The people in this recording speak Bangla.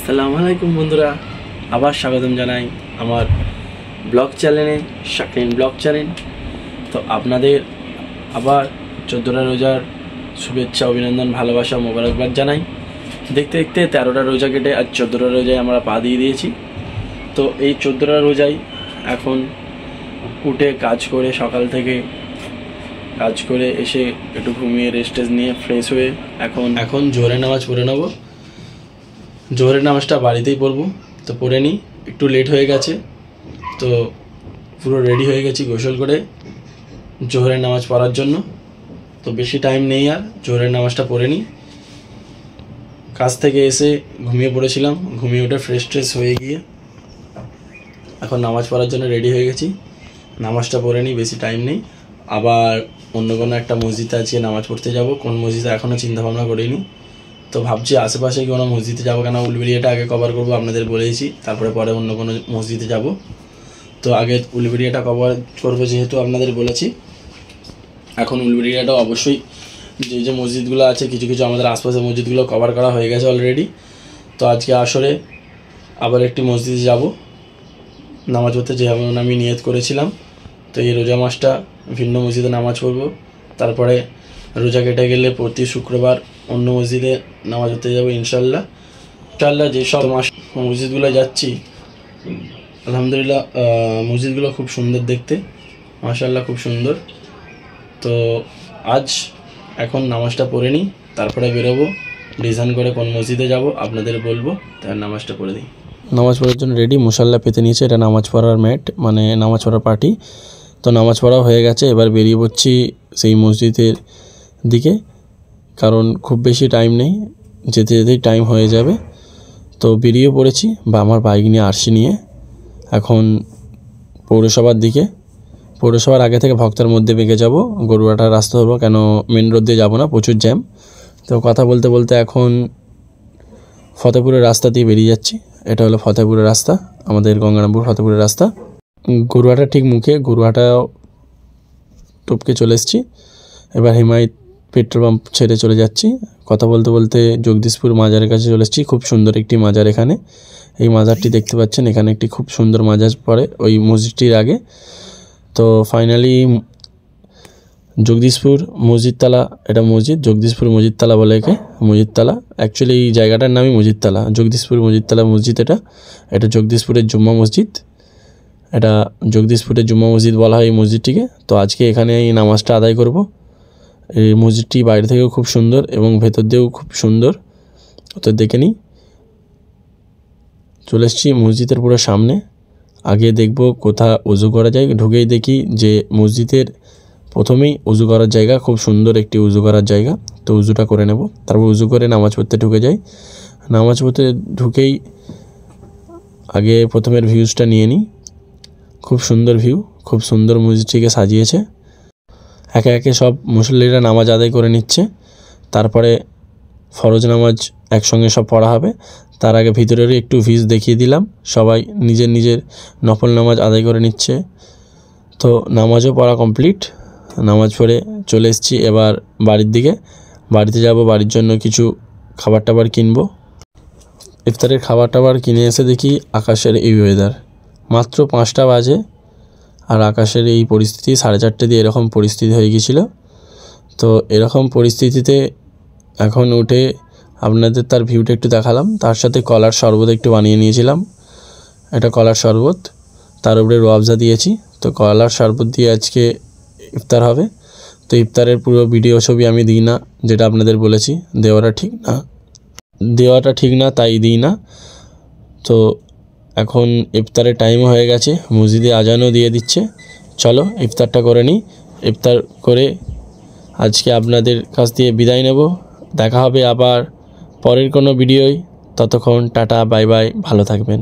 আসসালামু আলাইকুম বন্ধুরা, আবার স্বাগতম জানাই আমার ব্লগ চ্যানেলে, শাকিন ব্লগ চ্যানেল। তো আপনাদের আবার 14টা রোজার শুভেচ্ছা, অভিনন্দন, ভালোবাসা, মোবারকবাদ জানাই। দেখতে দেখতে 13টা রোজা কেটে আজ 14টা রোজায় আমরা পা দিয়ে দিয়েছি। তো এই 14টা রোজায় এখন উঠে কাজ করে, সকাল থেকে কাজ করে এসে একটু ঘুমিয়ে রেস্ট নিয়ে ফ্রেশ হয়ে এখন জোহরের নামাজ পড়ে নেবো। জোহরের নামাজটা বাড়িতেই পড়বো, তো পড়ে নিই। একটু লেট হয়ে গেছে, তো পুরো রেডি হয়ে গেছি গোসল করে জোহরের নামাজ পড়ার জন্য। তো বেশি টাইম নেই, আর জোহরের নামাজটা পড়ে নিই। কাজ থেকে এসে ঘুমিয়ে পড়েছিলাম, ঘুমিয়ে উঠে ফ্রেশ হয়ে গিয়ে এখন নামাজ পড়ার জন্য রেডি হয়ে গেছি। নামাজটা পড়ে নিই, বেশি টাইম নেই। আবার অন্য কোনো একটা মসজিদে আজকে নামাজ পড়তে যাব। কোন মসজিদে এখনও চিন্তাভাবনা করিনি। তো ভাবছি আশেপাশে কোনো মসজিদে যাবো, কেন উলবেড়িয়াটা আগে কভার করবো, আপনাদের বলেছি। তারপরে পরে অন্য কোনো মসজিদে যাব। তো আগে উলবেড়িয়াটা কভার করবো, যেহেতু আপনাদের বলেছি। এখন উলবেড়িয়াটাও অবশ্যই যে মসজিদগুলো আছে, কিছু কিছু আমাদের আশপাশের মসজিদগুলো কভার করা হয়ে গেছে অলরেডি। তো আজকে আসরে আবার একটি মসজিদে যাব নামাজ পড়তে, যেমন আমি নিয়ত করেছিলাম। তো এই রোজা মাসটা ভিন্ন মসজিদে নামাজ পড়বো। তারপরে রোজা কেটে গেলে প্রতি শুক্রবার অন্য মসজিদে নামাজ পড়তে যাবো ইনশাল্লাহ। যেসব মসজিদগুলো যাচ্ছি, আলহামদুলিল্লাহ মসজিদগুলো খুব সুন্দর দেখতে, মাশাআল্লাহ খুব সুন্দর। তো আজ এখন নামাজটা পড়ে নিই, তারপরে বেরোবো। ডিজাইন করে কোন মসজিদে যাব আপনাদের বলবো, তার নামাজটা পড়ে দিই। নামাজ পড়ার জন্য রেডি, মুসাল্লা পেতে নিয়েছে। এটা নামাজ পড়ার ম্যাট, মানে নামাজ পড়ার পার্টি। তো নামাজ পড়া হয়ে গেছে, এবার বেরিয়ে পড়ছি সেই মসজিদের দিকে, কারণ খুব বেশি টাইম নেই, যেতে যেতেই টাইম হয়ে যাবে। তো বেরিয়ে পড়েছি, বা আমার বাইক নিয়ে আরসি নিয়ে এখন পৌরসভার দিকে। পৌরসভার আগে থেকে ভক্তের মধ্যে বেঁকে যাব, গরুয়াটার রাস্তা ধরবো, কেন মেন রোড দিয়ে যাবো না, প্রচুর জ্যাম। তো কথা বলতে বলতে এখন ফতেপুরের রাস্তা দিয়ে বেরিয়ে যাচ্ছি। এটা হলো ফতেপুরের রাস্তা, আমাদের গঙ্গারামপুর ফতেপুরের রাস্তা। গরুয়াটা ঠিক মুখে, গরুয়াটা টপকে চলে এসেছি। এবার হিমায়ত পেট্রোল পাম্প ছেড়ে চলে যাচ্ছি। কথা বলতে বলতে জগদীশপুর মাজারের কাছে চলে এসেছি। খুব সুন্দর একটি মাজার এখানে, এই মাজারটি দেখতে পাচ্ছেন। এখানে একটি খুব সুন্দর মাজার পড়ে ওই মসজিদটির আগে। তো ফাইনালি জগদীশপুর মসজিদতলা, এটা মসজিদ জগদীশপুর মসজিদতলা বলে একে, মসজিদতলা। অ্যাকচুয়ালি এই জায়গাটার নামই মসজিদতলা, জগদীশপুর মসজিদতলা মসজিদ। এটা জগদীশপুরের জুম্মা মসজিদ, এটা জগদীশপুরের জুম্মা মসজিদ বলা হয় এই মসজিদটিকে। তো আজকে এখানে এই নামাজটা আদায় করব। এই মসজিদটি বাইরে থেকেও খুব সুন্দর এবং ভেতর দিয়েও খুব সুন্দর, তো দেখে নিই। চলে এসেছি মসজিদের পুরো সামনে। আগে দেখব কোথা উজু করা যায়। ঢুকেই দেখি যে মসজিদের প্রথমেই উজু করার জায়গা, খুব সুন্দর একটি উজু করার জায়গা। তো উজুটা করে নেব, তারপর উজু করে নামাজ পড়তে ঢুকে যাই। নামাজ পড়তে ঢুকেই আগে প্রথমের ভিউজটা নিয়ে নিই। খুব সুন্দর ভিউ, খুব সুন্দর মসজিদটিকে সাজিয়েছে। একে একে সব মুসল্লিরা নামাজ আদায় করে নিচ্ছে, তারপরে ফরজ নামাজ একসঙ্গে সব পড়া হবে। তার আগে ভিতরেরও একটু ভিউজ দেখিয়ে দিলাম। সবাই নিজের নিজের নফল নামাজ আদায় করে নিচ্ছে। তো নামাজও পড়া কমপ্লিট, নামাজ পড়ে চলে এসেছি এবার বাড়ির দিকে। বাড়িতে যাব, বাড়ির জন্য কিছু খাবার টাবার কিনবো। ইফতারের খাবার টাবার কিনে এসে দেখি আকাশের এই ওয়েদার, মাত্র 5টা বাজে আর আকাশের এই পরিস্থিতি। 4:30 দিয়ে এরকম পরিস্থিতি হয়ে গিয়েছিল। তো এরকম পরিস্থিতিতে এখন উঠে আপনাদের তার ভিউটা একটু দেখালাম। তার সাথে কলার শরবত একটু বানিয়ে নিয়েছিলাম, এটা কলার শরবত, তার উপরে রোয়াবজা দিয়েছি। তো কলার শরবত দিয়ে আজকে ইফতার হবে। তো ইফতারের পুরো ভিডিও ছবি আমি দিই না, যেটা আপনাদের বলেছি, দেওয়াটা ঠিক না, তাই দিই না। তো এখন ইফতারের টাইম হয়ে গেছে, মসজিদে আজানও দিয়ে দিচ্ছে। চলো ইফতারটা করে নিই। ইফতার করে আজকে আপনাদের কাছ দিয়ে বিদায় নেব। দেখা হবে আবার পরের কোনো ভিডিওয়। ততক্ষণ টাটা, বাই বাই, ভালো থাকবেন।